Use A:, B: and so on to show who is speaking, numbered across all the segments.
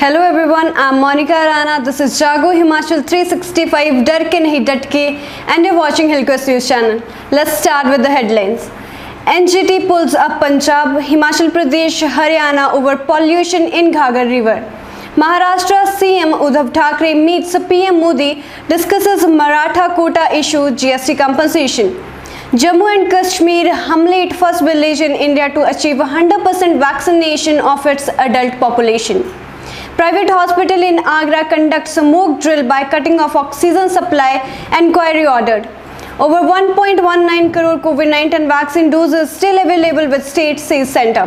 A: Hello everyone, I'm Monica Rana. This is Jago Himachal 365 Dar ke nahi datke and you're watching Hillquest News channel. Let's start with the headlines. NGT pulls up Punjab, Himachal Pradesh, Haryana over pollution in Ghaggar River. Maharashtra CM Uddhav Thackeray meets PM Modi, discusses Maratha quota issue, GST compensation. Jammu and Kashmir humiliate first village in India to achieve 100% vaccination of its adult population. Private hospital in Agra conducts a mock drill by cutting off oxygen supply, enquiry ordered. Over 1.19 crore COVID-19 vaccine doses still available with state, says centre.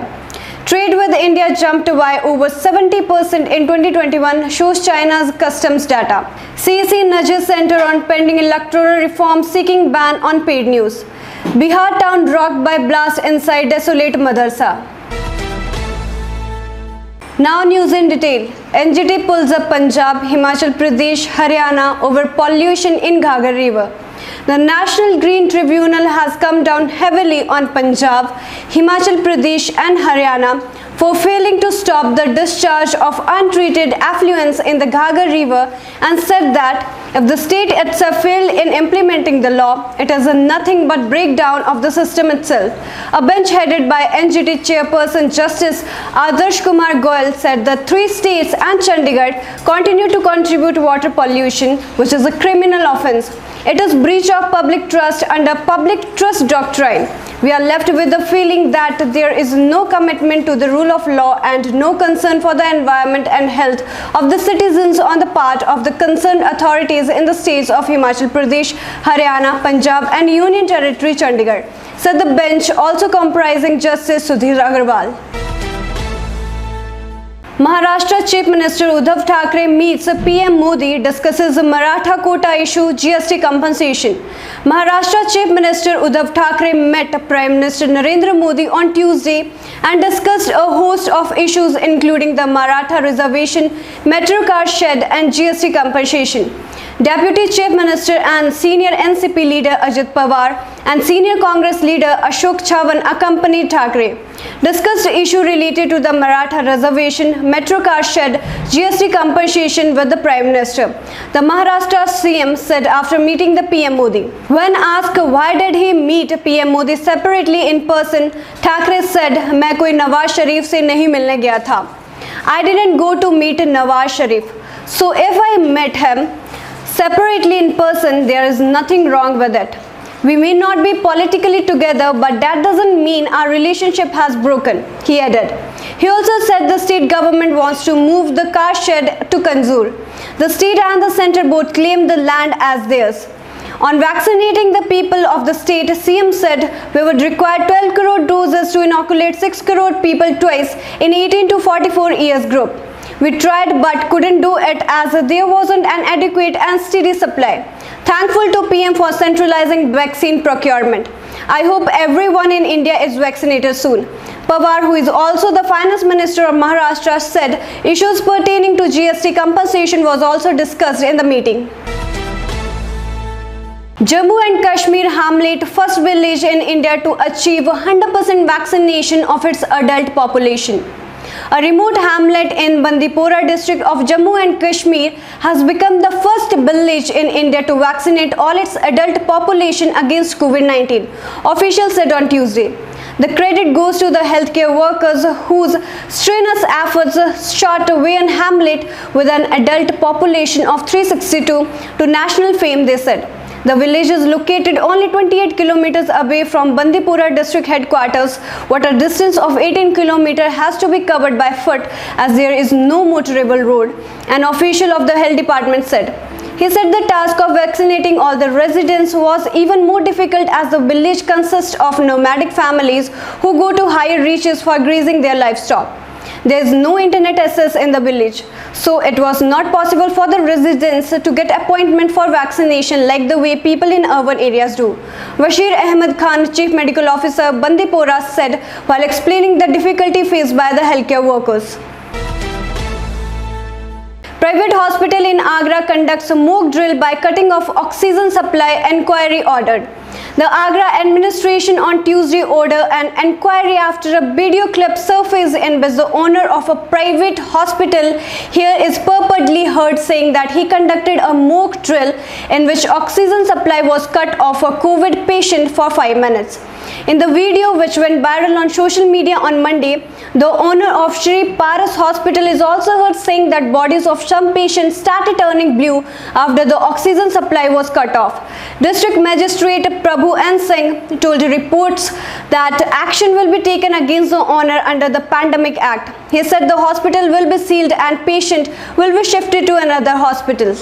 A: Trade with India jumped by over 70% in 2021, shows China's customs data. CEC nudges centre on pending electoral reform, seeking ban on paid news. Bihar town rocked by blast inside desolate madrasa. Now news in detail. NGT pulls up Punjab, Himachal Pradesh, Haryana over pollution in Ghaggar River. The National Green Tribunal has come down heavily on Punjab, Himachal Pradesh and Haryana for failing to stop the discharge of untreated effluents in the Ghaggar River and said that if the state itself failed in implementing the law, it is a nothing but breakdown of the system itself. A bench headed by NGT chairperson Justice Adarsh Kumar Goyal said the three states and Chandigarh continue to contribute water pollution, which is a criminal offence. It is breach of public trust under public trust doctrine. We are left with the feeling that there is no commitment to the rule of law and no concern for the environment and health of the citizens on the part of the concerned authorities in the states of Himachal Pradesh, Haryana, Punjab and Union Territory Chandigarh, said the bench, also comprising Justice Sudhir Agarwal. Maharashtra Chief Minister Uddhav Thackeray meets PM Modi, discusses Maratha quota issue, GST compensation. Maharashtra Chief Minister Uddhav Thackeray met Prime Minister Narendra Modi on Tuesday and discussed a host of issues including the Maratha reservation, metro car shed and GST compensation. Deputy Chief Minister and Senior NCP leader Ajit Pawar and Senior Congress leader Ashok Chavan accompanied Thackeray. Discussed issue related to the Maratha reservation, metro car shed, GST compensation with the Prime Minister. The Maharashtra CM said after meeting the PM Modi. When asked why did he meet PM Modi separately in person, Thackeray said, "मैं कोई नवाज शरीफ से नहीं मिलने गया था. I didn't go to meet Nawaz Sharif. So if I met him separately in person, there is nothing wrong with it. We may not be politically together, but that doesn't mean our relationship has broken," he added. He also said the state government wants to move the car shed to Kanjur. The state and the centre both claim the land as theirs. On vaccinating the people of the state, CM said we would require 12 crore doses to inoculate 6 crore people twice in 18 to 44 years group. We tried but couldn't do it as there wasn't an adequate and steady supply. Thankful to PM for centralizing vaccine procurement. I hope everyone in India is vaccinated soon. Pawar, who is also the finance minister of Maharashtra, said issues pertaining to GST compensation was also discussed in the meeting. Jammu and Kashmir humiliate first village in India to achieve 100% vaccination of its adult population. A remote hamlet in Bandipora district of Jammu and Kashmir has become the first village in India to vaccinate all its adult population against COVID-19, officials said on Tuesday. The credit goes to the healthcare workers whose strenuous efforts shot Wayan hamlet with an adult population of 362 to national fame, they said. The village is located only 28 kilometers away from Bandipora district headquarters. What a distance of 18 kilometers has to be covered by foot as there is no motorable road, an official of the health department said. He said the task of vaccinating all the residents was even more difficult as the village consists of nomadic families who go to higher reaches for grazing their livestock. There is no internet access in the village, so it was not possible for the residents to get appointment for vaccination like the way people in urban areas do. Bashir Ahmed Khan, Chief Medical Officer, Bandipora, said while explaining the difficulty faced by the healthcare workers. Private hospital in Agra conducts a mock drill by cutting off oxygen supply, enquiry ordered. The Agra administration on Tuesday ordered an inquiry after a video clip surfaced in which the owner of a private hospital here is purportedly heard saying that he conducted a mock drill in which oxygen supply was cut off for a COVID patient for 5 minutes. In the video, which went viral on social media on Monday, the owner of Shri Paras Hospital is also heard saying that bodies of some patients started turning blue after the oxygen supply was cut off. District Magistrate Prabhu N. Singh told reports that action will be taken against the owner under the Pandemic Act. He said the hospital will be sealed and patient will be shifted to another hospital.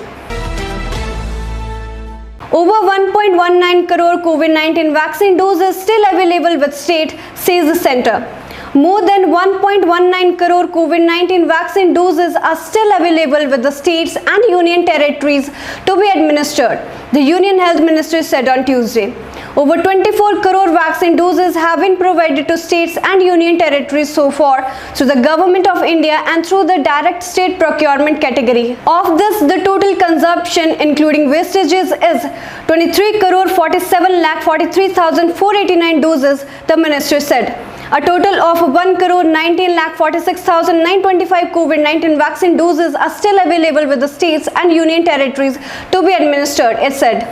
A: Over 1.19 crore COVID-19 vaccine doses still available with state, says the center. More than 1.19 crore COVID-19 vaccine doses are still available with the states and union territories to be administered, the Union Health Ministry said on Tuesday. Over 24 crore vaccine doses have been provided to states and union territories so far through the Government of India and through the direct state procurement category. Of this, the total consumption including wastages is 23 crore 47 lakh 43,489 doses, the ministry said. A total of 1 crore 19 lakh 46,925 COVID-19 vaccine doses are still available with the states and union territories to be administered, it said.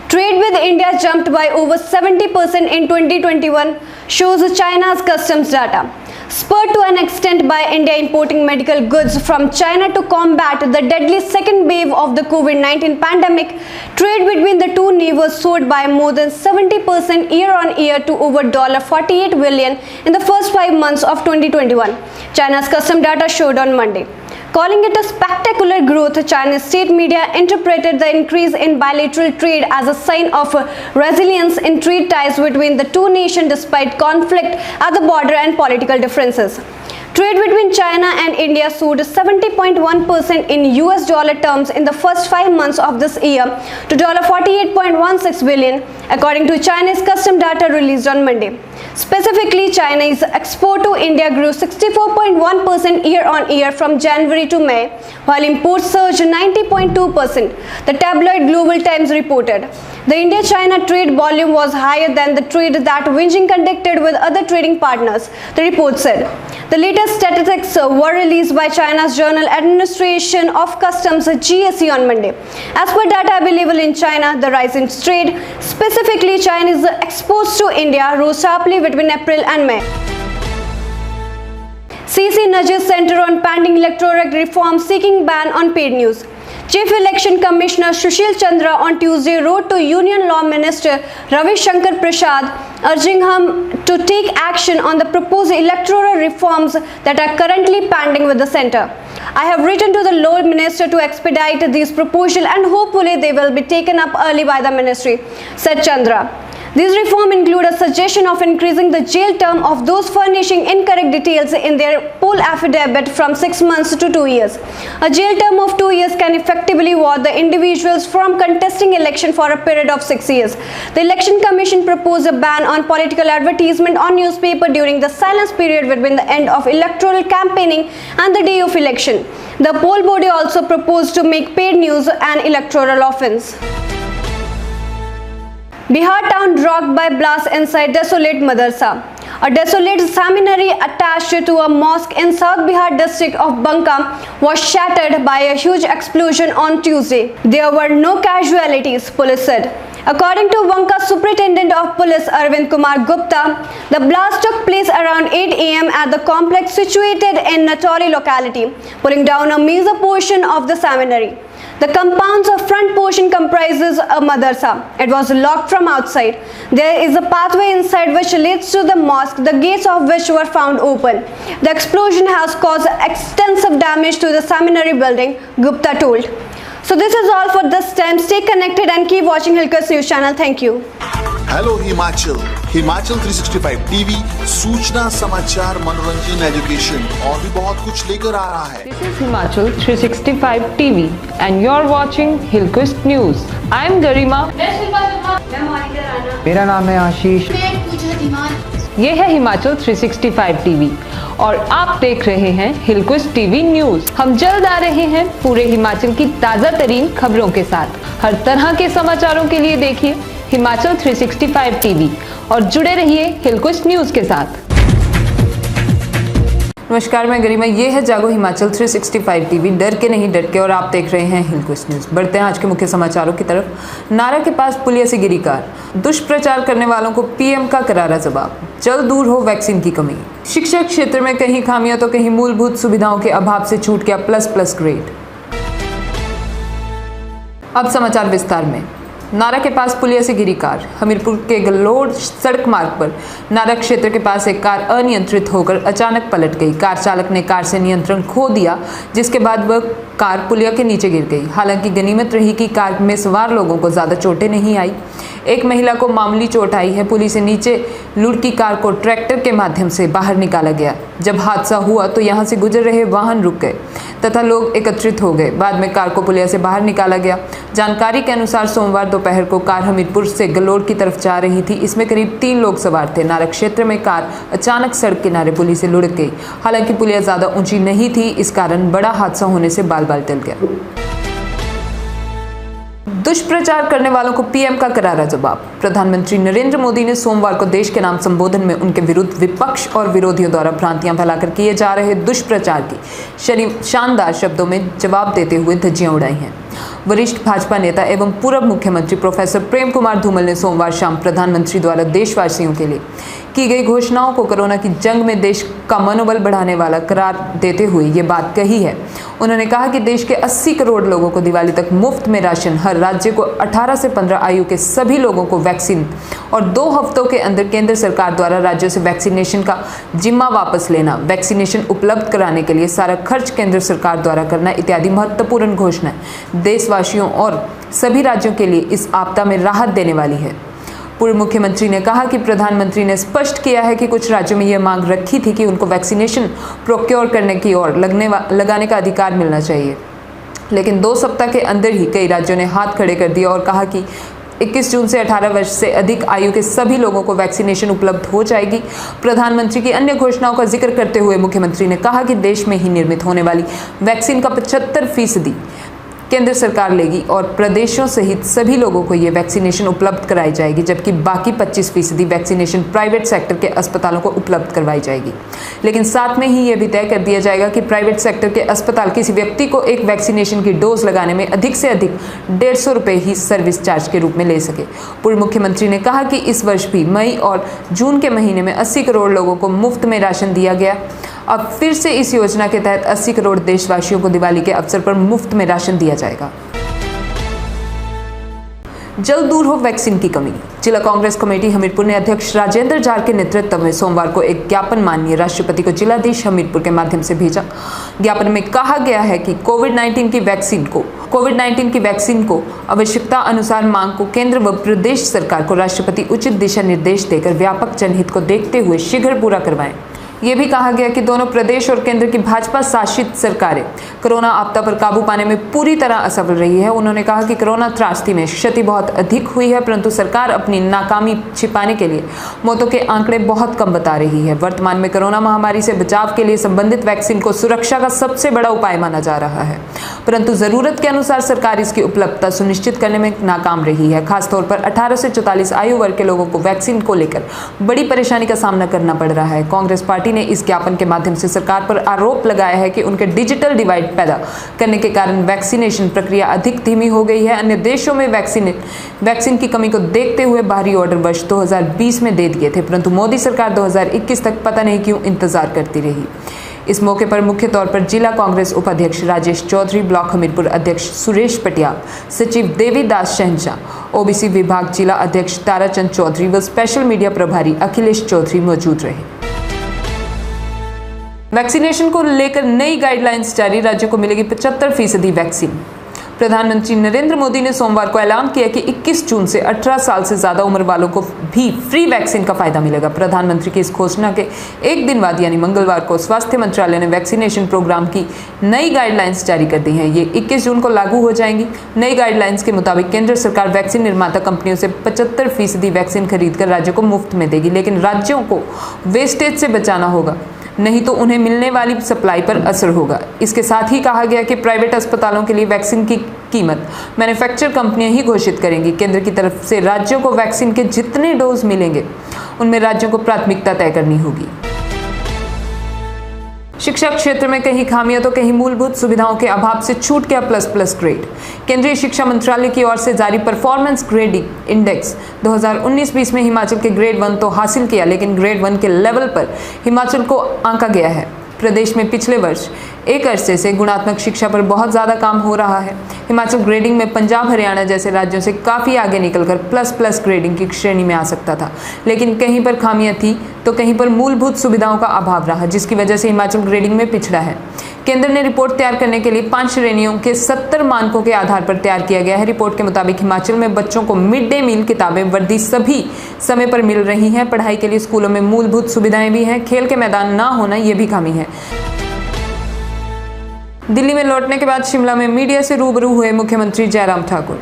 A: Trade with India jumped by over 70% in 2021, shows China's customs data. Spurred to an extent by India importing medical goods from China to combat the deadly second wave of the COVID-19 pandemic, trade between the two neighbors soared by more than 70% year-on-year to over $48 billion in the first 5 months of 2021, China's custom data showed on Monday. Calling it a spectacular growth, Chinese state media interpreted the increase in bilateral trade as a sign of resilience in trade ties between the two nations despite conflict at the border and political differences. Trade between China and India soared 70.1% in US dollar terms in the first 5 months of this year to $48.16 billion, according to Chinese custom data released on Monday. Specifically, Chinese export to India grew 64.1% year-on-year from January to May, while imports surged 90.2%, the tabloid Global Times reported. The India-China trade volume was higher than the trade that Beijing conducted with other trading partners, the report said. The latest statistics were released by China's General Administration of Customs GSC on Monday. As per data available in China, the rise in trade, specifically Chinese exports to India, rose sharply between April and May. CC nudges Centre on pending electoral reform seeking ban on paid news. Chief Election Commissioner Sushil Chandra on Tuesday wrote to Union Law Minister Ravi Shankar Prasad urging him to take action on the proposed electoral reforms that are currently pending with the centre. I have written to the Law Minister to expedite these proposals and hopefully they will be taken up early by the ministry, said Chandra. These reforms include a suggestion of increasing the jail term of those furnishing incorrect details in their poll affidavit from 6 months to 2 years. A jail term of 2 years can effectively ward the individuals from contesting election for a period of 6 years. The Election Commission proposed a ban on political advertisement on newspaper during the silence period between the end of electoral campaigning and the day of election. The poll body also proposed to make paid news an electoral offence. Bihar town rocked by blast inside desolate madrasa. A desolate seminary attached to a mosque in South Bihar district of Banka was shattered by a huge explosion on Tuesday. There were no casualties, police said. According to Banka Superintendent of Police Arvind Kumar Gupta, the blast took place around 8 a.m. at the complex situated in Natoli locality, pulling down a major portion of the seminary. The compound's front portion comprises a madrasa. It was locked from outside. There is a pathway inside which leads to the mosque, the gates of which were found open. The explosion has caused extensive damage to the seminary building, Gupta told. So this is all for this time. Stay connected and keep watching Hilkers News channel. Thank you.
B: Hello Himachal 365 TV सूचना समाचार मनोरंजन education और भी बहुत कुछ लेकर आ रहा है.
C: This is Himachal 365 TV and you're watching Hilquist News. I'm Garima.
D: मेरा नाम है आशीष.
C: ये है हिमाचल 365 टीवी और आप देख रहे हैं हिलक्विस्ट टीवी न्यूज। हम जल्द आ रहे हैं पूरे हिमाचल की ताजा तरीन खबरों के साथ। हर तरह के समाचारों के लिए देखिए हिमाचल 365 टीवी और जुड़े रहिए हिलक्विस्ट न्यूज के साथ।
D: नमस्कार, मैं गरिमा, ये है जागो हिमाचल 365 टीवी, डर के नहीं डट के, और आप देख रहे हैं हिलक्विस्ट न्यूज। बढ़ते हैं आज के मुख्य समाचारों की तरफ। नारा के पास पुलिया से गिरी कार, दुष्प्रचार करने वालों को पीएम का करारा जवाब। जल्द दूर हो वैक्सीन की कमी। शिक्षा क्षेत्र में कहीं खामियां तो कहीं मूलभूत सुविधाओं के अभाव से छूट गया प्लस ग्रेड। अब समाचार विस्तार में। नारा के पास पुलिया से गिरी कार। हमीरपुर के गलोड़ सड़क मार्ग पर नारा क्षेत्र के पास एक कार अनियंत्रित होकर अचानक पलट गई। कार चालक ने कार से नियंत्रण खो दिया, जिसके बाद वह कार पुलिया के नीचे गिर गई। हालांकि गनीमत रही कि कार में सवार लोगों को ज्यादा चोटें नहीं आई। एक महिला को मामूली चोट आई है। पुलिस से नीचे लुढ़की कार को ट्रैक्टर के माध्यम से बाहर निकाला गया। जब हादसा हुआ तो यहां से गुजर रहे वाहन रुक गए तथा लोग एकत्रित हो गए। बाद में कार को पुलिया से बाहर निकाला गया। जानकारी के अनुसार सोमवार दोपहर को कार हमीरपुर से गलोड़ की तरफ जा रही थी। इसमें करीब 3 लोग सवार थे। नारा क्षेत्र में कार अचानक सड़क किनारे पुलिया से लुढ़क गई। हालांकि पुलिया ज्यादा ऊंची नहीं थी, इस कारण बड़ा हादसा होने से बाल बाल टल गया। दुष्प्रचार करने वालों को पीएम का करारा जवाब। प्रधानमंत्री नरेंद्र मोदी ने सोमवार को देश के नाम संबोधन में उनके विरुद्ध विपक्ष और विरोधियों द्वारा भ्रांतियां फैलाकर किए जा रहे दुष्प्रचार की शानदार शब्दों में जवाब देते हुए धज्जियां उड़ाई हैं। वरिष्ठ भाजपा नेता एवं पूर्व मुख्यमंत्री प्रोफेसर प्रेम कुमार धूमल ने सोमवार शाम प्रधानमंत्री द्वारा देशवासियों के लिए की गई घोषणाओं को कोरोना की जंग में देश का मनोबल बढ़ाने वाला करार देते हुए ये बात कही है। उन्होंने कहा कि देश के 80 करोड़ लोगों को दिवाली तक मुफ्त में राशन, हर राज्य को 18 से 15 आयु के सभी लोगों को वैक्सीन और 2 हफ्तों के अंदर केंद्र सरकार द्वारा राज्यों से वैक्सीनेशन का जिम्मा वापस लेना, वैक्सीनेशन उपलब्ध कराने के लिए सारा खर्च केंद्र सरकार द्वारा करना इत्यादि महत्वपूर्ण घोषणाएं देशवासियों और सभी राज्यों के लिए इस आपदा में राहत देने वाली है। पूर्व मुख्यमंत्री ने कहा कि प्रधानमंत्री ने स्पष्ट किया है कि कुछ राज्यों में यह मांग रखी थी कि उनको वैक्सीनेशन प्रोक्योर करने की और लगाने का अधिकार मिलना चाहिए, लेकिन 2 सप्ताह के अंदर ही कई राज्यों ने हाथ खड़े कर दिए और कहा कि 21 जून से 18 वर्ष से अधिक आयु के सभी लोगों को वैक्सीनेशन उपलब्ध हो जाएगी। प्रधानमंत्री की अन्य घोषणाओं का जिक्र करते हुए मुख्यमंत्री ने कहा कि देश में ही निर्मित होने वाली वैक्सीन का 75% केंद्र सरकार लेगी और प्रदेशों सहित सभी लोगों को ये वैक्सीनेशन उपलब्ध कराई जाएगी, जबकि बाकी 25% वैक्सीनेशन प्राइवेट सेक्टर के अस्पतालों को उपलब्ध करवाई जाएगी। लेकिन साथ में ही ये भी तय कर दिया जाएगा कि प्राइवेट सेक्टर के अस्पताल किसी व्यक्ति को एक वैक्सीनेशन की डोज लगाने में अधिक से अधिक 150 रुपये ही सर्विस चार्ज के रूप में ले सके। पूर्व मुख्यमंत्री ने कहा कि इस वर्ष भी मई और जून के महीने में 80 करोड़ लोगों को मुफ्त में राशन दिया गया। अब फिर से इस योजना के तहत 80 करोड़ देशवासियों को दिवाली के अवसर पर मुफ्त में राशन दिया जाएगा। जल्द दूर हो वैक्सीन की कमी। जिला कांग्रेस कमेटी हमीरपुर ने अध्यक्ष राजेंद्र जार के नेतृत्व में सोमवार को एक ज्ञापन माननीय राष्ट्रपति को जिलाधीश हमीरपुर के माध्यम से भेजा। ज्ञापन में कहा गया है कि कोविड-19 की वैक्सीन को आवश्यकता अनुसार मांग को केंद्र व प्रदेश सरकार को राष्ट्रपति उचित दिशा निर्देश देकर व्यापक जनहित को देखते हुए शीघ्र पूरा करवाएं। ये भी कहा गया कि दोनों प्रदेश और केंद्र की भाजपा शासित सरकारें कोरोना आपदा पर काबू पाने में पूरी तरह असफल रही है। उन्होंने कहा कि कोरोना त्रासदी में क्षति बहुत अधिक हुई है, परंतु सरकार अपनी नाकामी छिपाने के लिए मौतों के आंकड़े बहुत कम बता रही है। वर्तमान में कोरोना महामारी से बचाव के लिए संबंधित वैक्सीन को सुरक्षा का सबसे बड़ा उपाय माना जा रहा है, परंतु जरूरत के अनुसार सरकार इसकी उपलब्धता सुनिश्चित करने में नाकाम रही है। खासतौर पर 18 से 44 आयु वर्ग के लोगों को वैक्सीन को लेकर बड़ी परेशानी का सामना करना पड़ रहा है। कांग्रेस पार्टी ने इस ज्ञापन के माध्यम से सरकार पर आरोप लगाया है कि उनके डिजिटल डिवाइड पैदा करने के कारण वैक्सीनेशन प्रक्रिया अधिक धीमी हो गई है। अन्य देशों में वैक्सीन की कमी को देखते हुए बाहरी ऑर्डर वर्ष 2020 में दे दिए थे, परंतु मोदी सरकार 2021 तक पता नहीं क्यों इंतजार करती रही। इस मौके पर मुख्य तौर पर जिला कांग्रेस उपाध्यक्ष राजेश चौधरी, ब्लॉक हमीरपुर अध्यक्ष सुरेश पटियाल, सचिव देवीदास शहनशाह, ओबीसी विभाग जिला अध्यक्ष ताराचंद चौधरी व स्पेशल मीडिया प्रभारी अखिलेश चौधरी मौजूद रहे। वैक्सीनेशन को लेकर नई गाइडलाइंस जारी, राज्यों को मिलेगी 75% वैक्सीन। प्रधानमंत्री नरेंद्र मोदी ने सोमवार को ऐलान किया कि 21 जून से 18 साल से ज्यादा उम्र वालों को भी फ्री वैक्सीन का फायदा मिलेगा। प्रधानमंत्री की इस घोषणा के एक दिन बाद यानी मंगलवार को स्वास्थ्य मंत्रालय ने वैक्सीनेशन प्रोग्राम की नई गाइडलाइंस जारी कर दी हैं। ये 21 जून को लागू हो जाएंगी। नई गाइडलाइंस के मुताबिक केंद्र सरकार वैक्सीन निर्माता कंपनियों से 75% वैक्सीन खरीदकर राज्यों को मुफ्त में देगी, लेकिन राज्यों को वेस्टेज से बचाना होगा। नहीं तो उन्हें मिलने वाली सप्लाई पर असर होगा। इसके साथ ही कहा गया कि प्राइवेट अस्पतालों के लिए वैक्सीन की कीमत मैन्युफैक्चर कंपनियां ही घोषित करेंगी। केंद्र की तरफ से राज्यों को वैक्सीन के जितने डोज मिलेंगे उनमें राज्यों को प्राथमिकता तय करनी होगी। शिक्षा क्षेत्र में कहीं खामियां तो कहीं मूलभूत सुविधाओं के अभाव से छूट गया प्लस ग्रेड। केंद्रीय शिक्षा मंत्रालय की ओर से जारी परफॉर्मेंस ग्रेडिंग इंडेक्स 2019-20 में हिमाचल के ग्रेड 1 तो हासिल किया, लेकिन ग्रेड 1 के लेवल पर हिमाचल को आंका गया है। प्रदेश में पिछले वर्ष एक अरसे से गुणात्मक शिक्षा पर बहुत ज़्यादा काम हो रहा है। हिमाचल ग्रेडिंग में पंजाब, हरियाणा जैसे राज्यों से काफ़ी आगे निकलकर प्लस ग्रेडिंग की श्रेणी में आ सकता था, लेकिन कहीं पर खामियां थी तो कहीं पर मूलभूत सुविधाओं का अभाव रहा, जिसकी वजह से हिमाचल ग्रेडिंग में पिछड़ा है। केंद्र ने रिपोर्ट तैयार करने के लिए 5 श्रेणियों के 70 मानकों के आधार पर तैयार किया गया है। रिपोर्ट के मुताबिक हिमाचल में बच्चों को मिड डे मील, किताबें, वर्दी सभी समय पर मिल रही हैं। पढ़ाई के लिए स्कूलों में मूलभूत सुविधाएं भी हैं। खेल के मैदान ना होना ये भी खामी है। दिल्ली में लौटने के बाद शिमला में मीडिया से रूबरू हुए मुख्यमंत्री जयराम ठाकुर।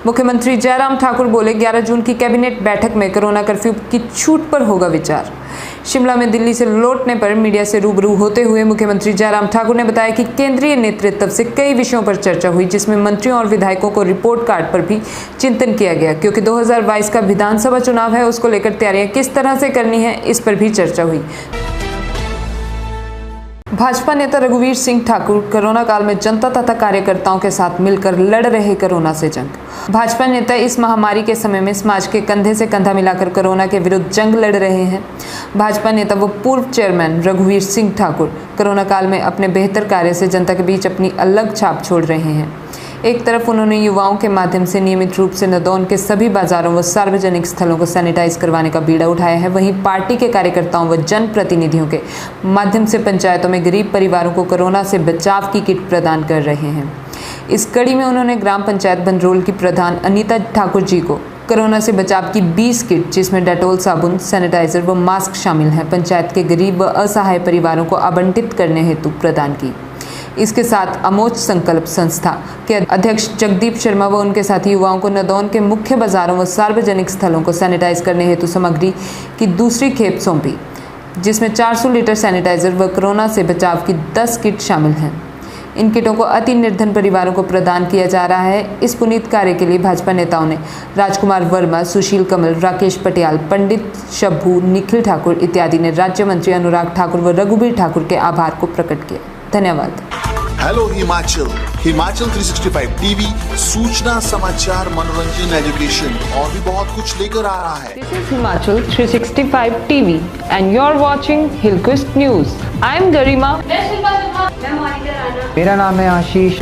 D: मुख्यमंत्री जयराम ठाकुर बोले, 11 जून की कैबिनेट बैठक में कोरोना कर्फ्यू की छूट पर होगा विचार। शिमला में दिल्ली से लौटने पर मीडिया से रूबरू होते हुए मुख्यमंत्री जयराम ठाकुर ने बताया कि केंद्रीय नेतृत्व से कई विषयों पर चर्चा हुई, जिसमें मंत्रियों और विधायकों को रिपोर्ट कार्ड पर भी चिंतन किया गया, क्योंकि 2022 का विधानसभा चुनाव है, उसको लेकर तैयारियां किस तरह से करनी है, इस पर भी चर्चा हुई। भाजपा नेता रघुवीर सिंह ठाकुर कोरोना काल में जनता तथा कार्यकर्ताओं के साथ मिलकर लड़ रहे कोरोना से जंग। भाजपा नेता इस महामारी के समय में समाज के कंधे से कंधा मिलाकर कोरोना के विरुद्ध जंग लड़ रहे हैं। भाजपा नेता व पूर्व चेयरमैन रघुवीर सिंह ठाकुर कोरोना काल में अपने बेहतर कार्य से जनता के बीच अपनी अलग छाप छोड़ रहे हैं। एक तरफ उन्होंने युवाओं के माध्यम से नियमित रूप से नदौन के सभी बाजारों व सार्वजनिक स्थलों को सैनिटाइज करवाने का बीड़ा उठाया है। वहीं पार्टी के कार्यकर्ताओं व जनप्रतिनिधियों के माध्यम से पंचायतों में गरीब परिवारों को कोरोना से बचाव की किट प्रदान कर रहे हैं। इस कड़ी में उन्होंने ग्राम पंचायत बंदरोल की प्रधान अनीता ठाकुर जी को कोरोना से बचाव की 20 किट, जिसमें डेटोल साबुन, सैनिटाइजर व मास्क शामिल हैं, पंचायत के गरीब व असहाय परिवारों को आवंटित करने हेतु प्रदान की। इसके साथ अमोच संकल्प संस्था के अध्यक्ष जगदीप शर्मा व उनके साथी युवाओं को नदौन के मुख्य बाजारों व सार्वजनिक स्थलों को सैनिटाइज करने हेतु सामग्री की दूसरी खेप सौंपी, जिसमें 400 लीटर सैनिटाइजर व कोरोना से बचाव की 10 किट शामिल हैं। इन किटों को अति निर्धन परिवारों को प्रदान किया जा रहा है। इस पुनीत कार्य के लिए भाजपा नेताओं ने राजकुमार वर्मा, सुशील कमल, राकेश पटियाल, पंडित शंभू, निखिल ठाकुर इत्यादि ने राज्य मंत्री अनुराग ठाकुर व रघुवीर ठाकुर के आभार को प्रकट किया। धन्यवाद।
B: हेलो हिमाचल, हिमाचल 365 टीवी सूचना, समाचार, मनोरंजन, एजुकेशन और भी बहुत कुछ लेकर आ रहा है।
C: This is Himachal 365 TV and you're watching Hillquist News. I am Garima.
E: मेरा नाम है आशीष।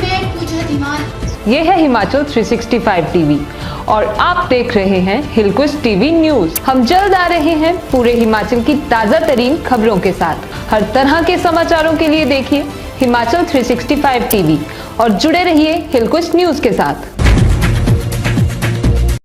C: ये है हिमाचल 365 टीवी और आप देख रहे हैं हिलक्विस्ट टीवी न्यूज। हम जल्द आ रहे हैं पूरे हिमाचल की ताजा तरीन खबरों के साथ। हर तरह के समाचारों के लिए देखिए हिमाचल 365 टीवी और जुड़े रहिए हिलक्विस्ट न्यूज के साथ।